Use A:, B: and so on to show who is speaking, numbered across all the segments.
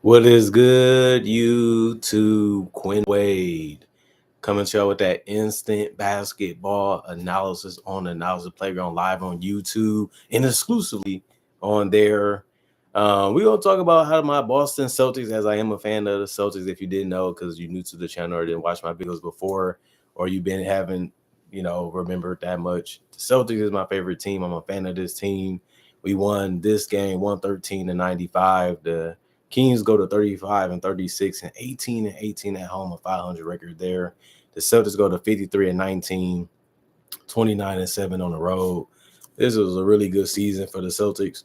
A: What is good, YouTube? Quinn Wade coming to you with that instant basketball analysis on the Analysis Playground live on YouTube and exclusively on there. We're going to talk about how my Boston Celtics, as I am a fan of the Celtics, if you didn't know, because you're new to the channel or didn't watch my videos before, or you've been haven't, remembered that much. The Celtics is my favorite team. I'm a fan of this team. We won this game 113-95. The Kings go to 35-36 and 18-18 at home, a 500 record there. The Celtics go to 53-19, 29-7 on the road. This was a really good season for the Celtics,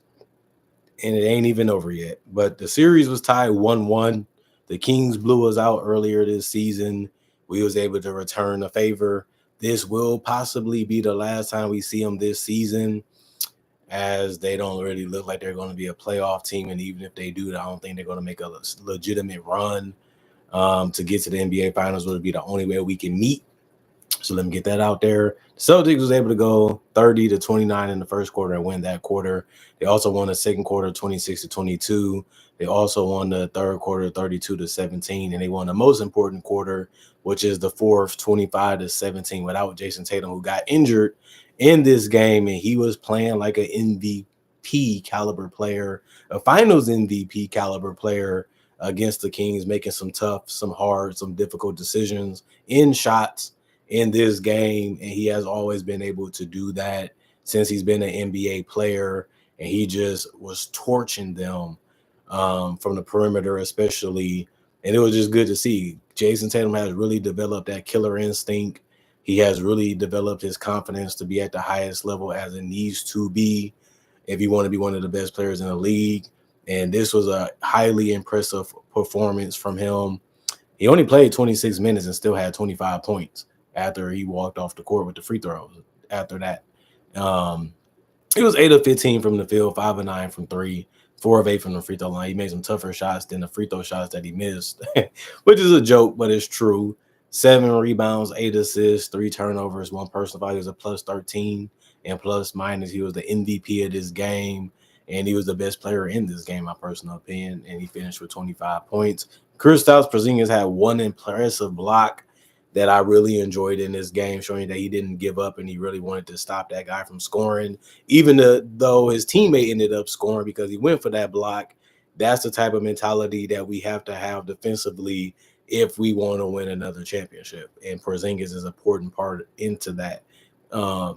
A: and it ain't even over yet. But the series was tied 1-1. The Kings blew us out earlier this season. We was able to return the favor. This will possibly be the last time we see them this season, as they don't really look like they're going to be a playoff team. And even if they do, I don't think they're going to make a legitimate run to get to the NBA Finals. Would be the only way we can meet. So let me get that out there. The Celtics was able to go 30-29 in the first quarter and win that quarter. They also won the second quarter 26-22. They also won the third quarter 32-17, and they won the most important quarter, which is the fourth 25-17 without Jason Tatum, who got injured in this game, and he was playing like an MVP caliber player, a Finals MVP caliber player against the Kings, making some tough, some hard, some difficult decisions in shots in this game, and he has always been able to do that since he's been an NBA player, and he just was torching them from the perimeter especially, and it was just good to see. Jason Tatum has really developed that killer instinct. He has really developed his confidence to be at the highest level as it needs to be if you want to be one of the best players in the league, and this was a highly impressive performance from him. He only played 26 minutes and still had 25 points after he walked off the court with the free throws. After that, he was 8 of 15 from the field, 5 of 9 from three, 4 of 8 from the free throw line. He made some tougher shots than the free throw shots that he missed, which is a joke, but it's true. 7 rebounds, 8 assists, 3 turnovers, 1 personal foul. He was a plus 13 and plus minus. He was the MVP of this game, and he was the best player in this game, my personal opinion. And he finished with 25 points. Kristaps Porzingis had one impressive block that I really enjoyed in this game, showing that he didn't give up and he really wanted to stop that guy from scoring, even though his teammate ended up scoring because he went for that block. That's the type of mentality that we have to have defensively if we want to win another championship. And Porzingis is an important part into that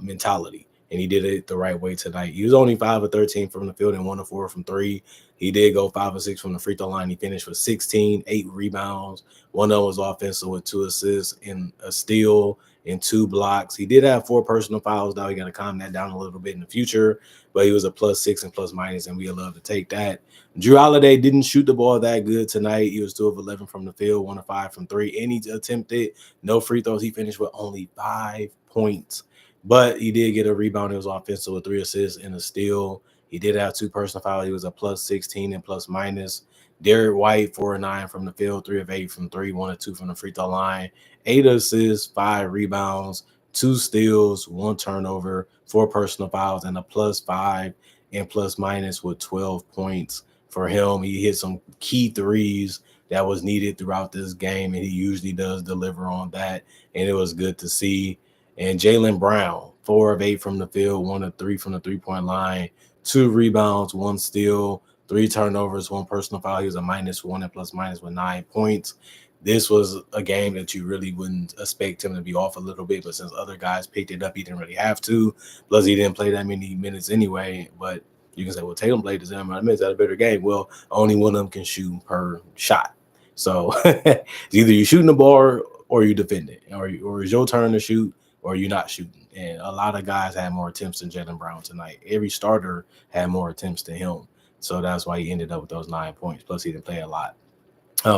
A: mentality. And he did it the right way tonight. He was only 5 of 13 from the field and 1 of 4 from three. He did go 5 of 6 from the free throw line. He finished with 16, 8 rebounds. One of them was offensive with 2 assists and a steal and 2 blocks. He did have 4 personal fouls. Now he got to calm that down a little bit in the future, but he was a plus 6 and plus minus, and we love to take that. Drew Holiday didn't shoot the ball that good tonight. He was 2 of 11 from the field, 1 of 5 from three, and he attempted no free throws. He finished with only 5 points. But he did get a rebound. It was offensive with 3 assists and a steal. He did have 2 personal fouls. He was a plus 16 and plus minus. Derek White, 4 of 9 from the field, 3 of 8 from three, 1 of 2 from the free throw line. 8 assists, 5 rebounds, 2 steals, 1 turnover, 4 personal fouls, and a plus 5 and plus minus with 12 points for him. He hit some key threes that was needed throughout this game, and he usually does deliver on that, and it was good to see. And Jaylen Brown, 4 of 8 from the field, 1 of 3 from the three-point line, 2 rebounds, 1 steal, 3 turnovers, 1 personal foul. He was a -1 and plus minus with 9 points. This was a game that you really wouldn't expect him to be off a little bit, but since other guys picked it up, he didn't really have to. Plus, he didn't play that many minutes anyway. But you can say, well, Tatum played this amount of minutes at a better game. Well, only one of them can shoot per shot. So it's either you shooting the ball or you defend it, or it's your turn to shoot, or you're not shooting. And a lot of guys had more attempts than Jaylen Brown tonight. Every starter had more attempts than him. So that's why he ended up with those 9 points. Plus, he didn't play a lot.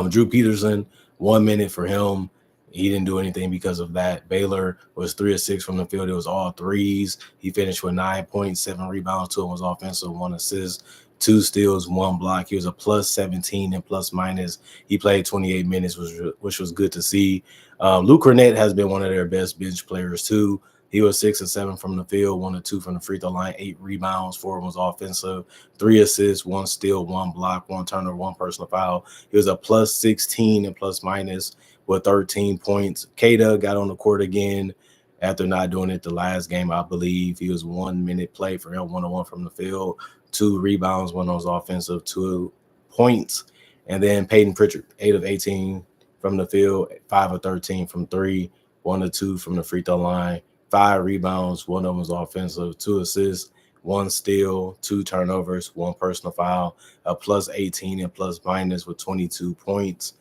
A: Drew Peterson, 1 minute for him. He didn't do anything because of that. Baylor was 3 of 6 from the field. It was all threes. He finished with 9 points, 7 rebounds. 2 of them was offensive, 1 assist, 2 steals, 1 block. He was a plus 17 and plus minus. He played 28 minutes, which was good to see. Luke Cornett has been one of their best bench players too. He was 6 of 7 from the field, 1 of 2 from the free throw line, 8 rebounds, 4 was offensive, 3 assists, 1 steal, 1 block, 1 turnover, 1 personal foul. He was a plus 16 and plus minus with 13 points. Kada got on the court again after not doing it the last game, I believe. He was 1 minute play for him, 1-on-1 from the field, 2 rebounds, 1 was offensive, 2 points. And then Peyton Pritchard, 8 of 18 from the field, 5 of 13 from 3, 1 of 2 from the free throw line, 5 rebounds, 1 of them was offensive, 2 assists, 1 steal, 2 turnovers, 1 personal foul, a plus 18 and plus minus with 22 points.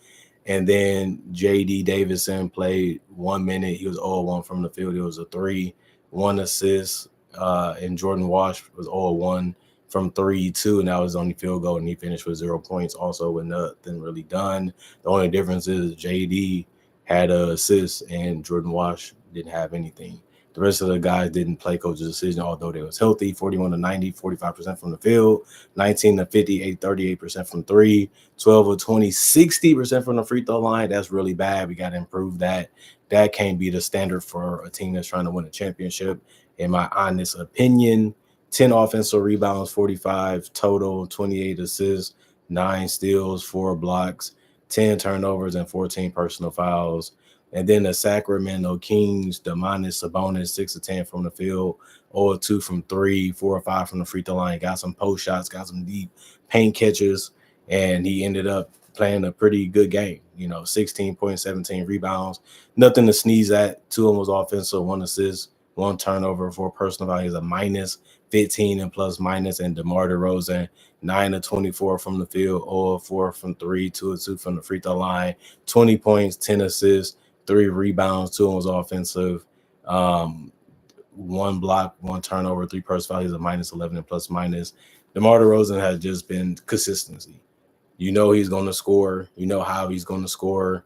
A: And then J.D. Davison played 1 minute. He was 0-1 from the field. It was a 3, 1 assist. And Jordan Walsh was 0-1 from 3, 2, and that was the only field goal, and he finished with 0 points, also with nothing really done. The only difference is J.D. had an assist, and Jordan Walsh didn't have anything. The rest of the guys didn't play coach's decision, although they was healthy. 41 to 90, 45% from the field, 19 to 50, 38% from 3, 12 of 20, 60% from the free throw line. That's really bad. We got to improve that. That can't be the standard for a team that's trying to win a championship, in my honest opinion. 10 offensive rebounds, 45 total, 28 assists, 9 steals, 4 blocks, 10 turnovers, and 14 personal fouls. And then the Sacramento Kings, Domantas Sabonis, 6 of 10 from the field, 0 of 2 from 3, 4 or 5 from the free throw line. Got some post shots, got some deep paint catches, and he ended up playing a pretty good game. 16 points, 17 rebounds. Nothing to sneeze at. 2 of them was offensive, 1 assist, 1 turnover, 4 personal fouls. He's a minus 15 and plus minus. And DeMar DeRozan, 9 of 24 from the field, 0 of 4 from 3, 2 of 2 from the free throw line, 20 points, 10 assists, 3 rebounds, 2 was offensive, 1 block, 1 turnover, 3 personal fouls. He's a minus 11 and plus minus. DeMar DeRozan has just been consistency. He's going to score. How he's going to score.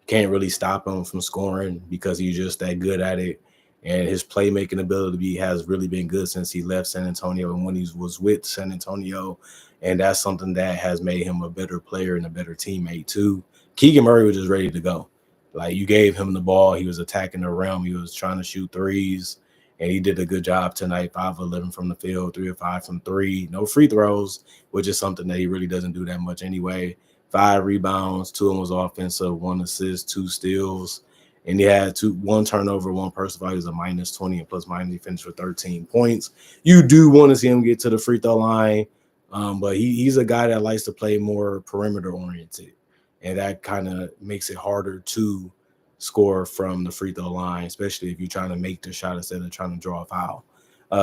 A: Can't really stop him from scoring because he's just that good at it. And his playmaking ability has really been good since he left San Antonio and when he was with San Antonio. And that's something that has made him a better player and a better teammate too. Keegan Murray was just ready to go. Like, you gave him the ball. He was attacking the rim. He was trying to shoot threes. And he did a good job tonight. 5 of 11 from the field, 3 of 5 from 3. No free throws, which is something that he really doesn't do that much anyway. 5 rebounds, 2 of them was offensive, 1 assist, 2 steals. And he had 1 turnover, 1 personal foul. He was a minus 20 and plus minus. He finished with 13 points. You do want to see him get to the free throw line, but he's a guy that likes to play more perimeter oriented. And that kind of makes it harder to score from the free throw line, especially if you're trying to make the shot instead of trying to draw a foul.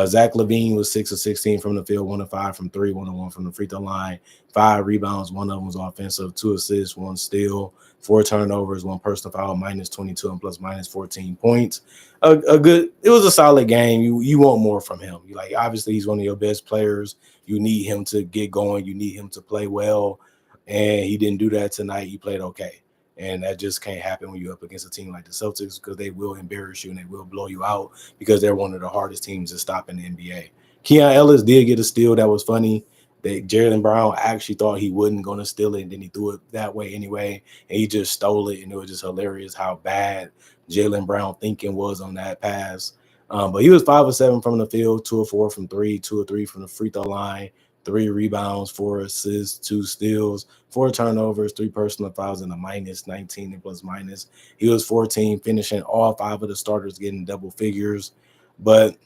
A: Zach LaVine was 6 of 16 from the field, 1 of 5 from 3, 1 of 1 from the free throw line, 5 rebounds, 1 of them was offensive, 2 assists, 1 steal, 4 turnovers, 1 personal foul, minus 22 and plus minus 14 points. It was a solid game. You want more from him. Obviously he's one of your best players. You need him to get going. You need him to play well. And he didn't do that tonight. He played okay. And that just can't happen when you're up against a team like the Celtics, because they will embarrass you and they will blow you out because they're one of the hardest teams to stop in the NBA. Keon Ellis did get a steal. That was funny. Jaylen Brown actually thought he wasn't going to steal it, and then he threw it that way anyway, and he just stole it, and it was just hilarious how bad Jaylen Brown thinking was on that pass. But he was 5 of 7 from the field, 2 of 4 from 3, 2 of 3 from the free throw line, 3 rebounds, 4 assists, 2 steals, 4 turnovers, 3 personal fouls, and a minus 19 and plus minus. He was 14, finishing all 5 of the starters getting double figures. But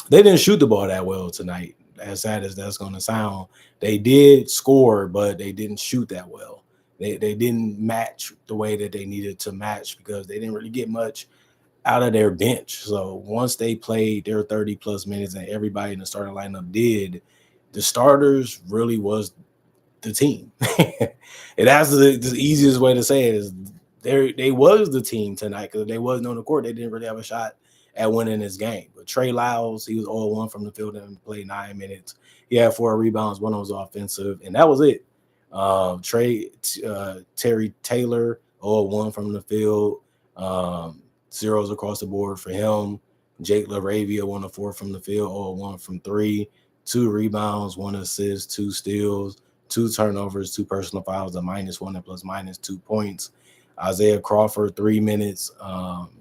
A: they didn't shoot the ball that well tonight, as sad as that's going to sound. They did score, but they didn't shoot that well. They didn't match the way that they needed to match because they didn't really get much out of their bench. So once they played their 30-plus minutes and everybody in the starting lineup did, the starters really was the team. That's the easiest way to say it is they was the team tonight because they wasn't on the court. They didn't really have a shot at winning this game. But Trey Lyles, he was 0-1 from the field and played 9 minutes. He had 4 rebounds, 1 was offensive, and that was it. Terry Taylor, 0-1 from the field. Zeros across the board for him. Jake LaRavia, 1 of 4 from the field, 0-1 from 3. 2 rebounds, 1 assist, 2 steals, 2 turnovers, 2 personal fouls, a minus 1 and plus minus 2 points. Isaiah Crawford, 3 minutes,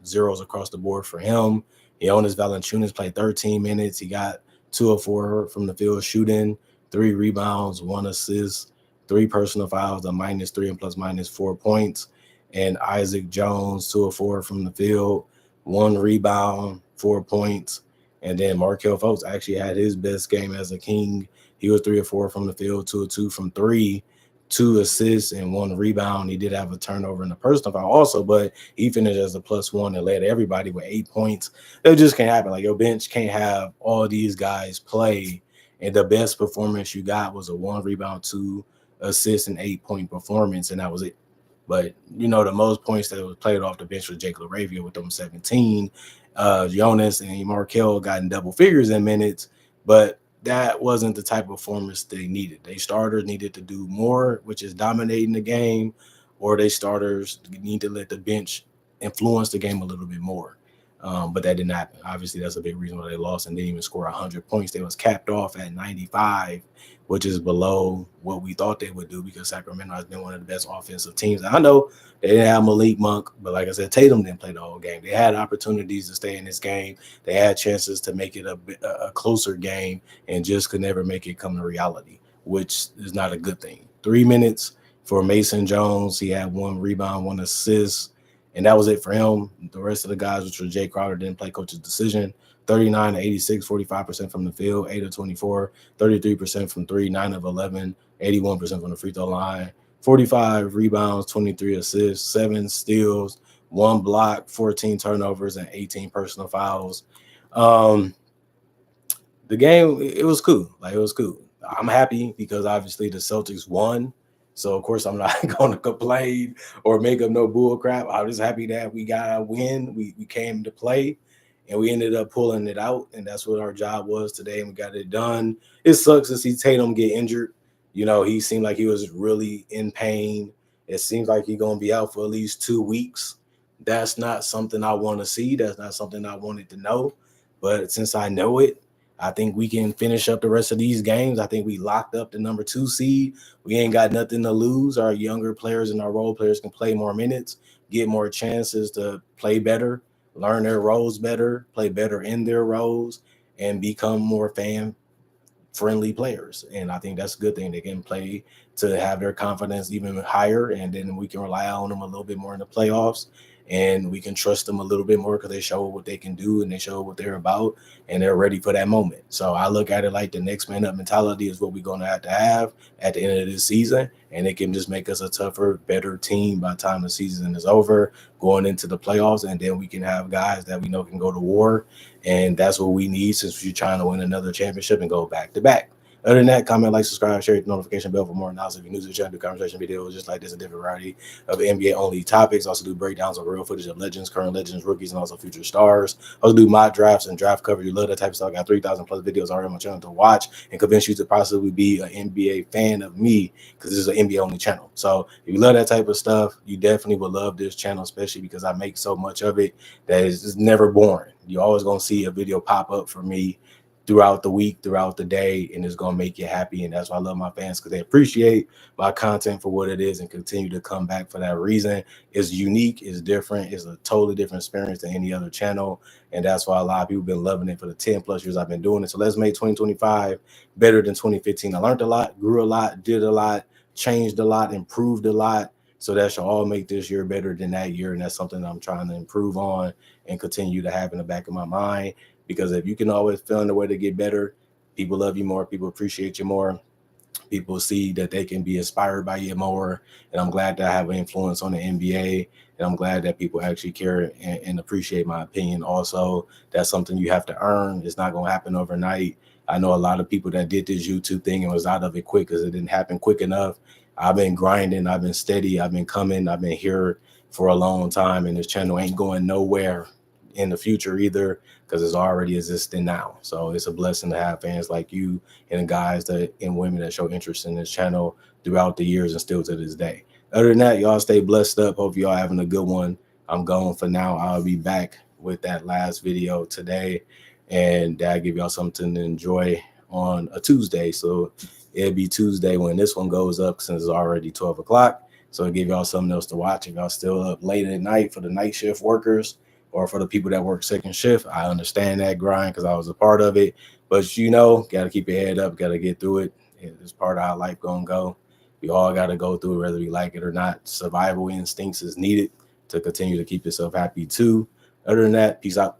A: zeros across the board for him. Jonas Valanciunas played 13 minutes. He got 2 of 4 from the field shooting, 3 rebounds, 1 assist, 3 personal fouls, a -3 and plus -4 points. And Isaac Jones, 2 of 4 from the field, 1 rebound, 4 points. And then Markelle Fultz actually had his best game as a King. He was 3 of 4 from the field, 2 of 2 from 3, 2 assists and 1 rebound. He did have a turnover in the personal foul also, but he finished as a +1 and led everybody with 8 points. It just can't happen. Like, your bench can't have all these guys play, and the best performance you got was a 1 rebound, 2 assists, and 8-point performance, and that was it. But, the most points that was played off the bench was Jake LaRavia with them 17. Jonas and Markelle got in double figures in minutes, but that wasn't the type of performance they needed. They starters needed to do more, which is dominating the game, or they starters need to let the bench influence the game a little bit more. But that didn't happen. Obviously, that's a big reason why they lost and didn't even score 100 points. They was capped off at 95, which is below what we thought they would do because Sacramento has been one of the best offensive teams. I know they didn't have Malik Monk, but like I said, Tatum didn't play the whole game. They had opportunities to stay in this game. They had chances to make it a closer game and just could never make it come to reality, which is not a good thing. 3 minutes for Mason Jones. He had 1 rebound, 1 assist. And that was it for him. The rest of the guys, which were Jay Crowder, didn't play coach's decision. 39 to 86, 45% from the field, 8 of 24, 33% from 3, 9 of 11, 81% from the free throw line, 45 rebounds, 23 assists, 7 steals, 1 block, 14 turnovers, and 18 personal fouls. The game, it was cool. Like, it was cool. I'm happy because obviously the Celtics won. So, of course, I'm not going to complain or make up no bull crap. I'm just happy that we got a win. We came to play, and we ended up pulling it out, and that's what our job was today, and we got it done. It sucks to see Tatum get injured. He seemed like he was really in pain. It seems like he's going to be out for at least 2 weeks. That's not something I want to see. That's not something I wanted to know. But since I know it, I think we can finish up the rest of these games. I think we locked up the number 2 seed. We ain't got nothing to lose. Our younger players and our role players can play more minutes, get more chances to play better, learn their roles better, play better in their roles, and become more fan-friendly players. And I think that's a good thing. They can play to have their confidence even higher, and then we can rely on them a little bit more in the playoffs. And we can trust them a little bit more because they show what they can do and they show what they're about and they're ready for that moment. So I look at it like the next man up mentality is what we're going to have at the end of this season. And it can just make us a tougher, better team by the time the season is over, going into the playoffs. And then we can have guys that we know can go to war. And that's what we need since we're trying to win another championship and go back to back. Other than that, comment, like, subscribe, share, hit the notification bell for more analysis. If you're new to the channel, do conversation videos just like this, a different variety of NBA-only topics. Also do breakdowns of real footage of legends, current legends, rookies, and also future stars. Also do mock drafts and draft coverage. You love that type of stuff. I got 3,000 plus videos already on my channel to watch and convince you to possibly be an NBA fan of me because this is an NBA-only channel. So if you love that type of stuff, you definitely will love this channel, especially because I make so much of it that it's just never boring. You're always going to see a video pop up for me throughout the week, throughout the day, and it's going to make you happy. And that's why I love my fans, because they appreciate my content for what it is and continue to come back for that reason. It's unique, it's different, it's a totally different experience than any other channel. And that's why a lot of people have been loving it for the 10 plus years I've been doing it. So let's make 2025 better than 2015. I learned a lot, grew a lot, did a lot, changed a lot, improved a lot. So that should all make this year better than that year. And that's something I'm trying to improve on and continue to have in the back of my mind. Because if you can always find a way to get better, people love you more, people appreciate you more, people see that they can be inspired by you more. And I'm glad that I have an influence on the NBA. And I'm glad that people actually care and appreciate my opinion. Also, that's something you have to earn. It's not going to happen overnight. I know a lot of people that did this YouTube thing and was out of it quick because it didn't happen quick enough. I've been grinding, I've been steady, I've been coming, I've been here for a long time, and this channel ain't going nowhere in the future either, because it's already existing now. So it's a blessing to have fans like you and guys that and women that show interest in this channel throughout the years and still to this day. Other than that, y'all stay blessed up. Hope y'all having a good one. I'm going for now. I'll be back with that last video today, and that'll give y'all something to enjoy on a Tuesday. So it'll be Tuesday when this one goes up, since it's already 12 o'clock. So it'll give y'all something else to watch if y'all still up late at night for the night shift workers. or for the people that work second shift. I understand that grind because I was a part of it. But you know, got to keep your head up, got to get through it. It's part of how life gonna go. We all got to go through it, whether we like it or not. Survival instincts is needed to continue to keep yourself happy too. Other than that, peace out.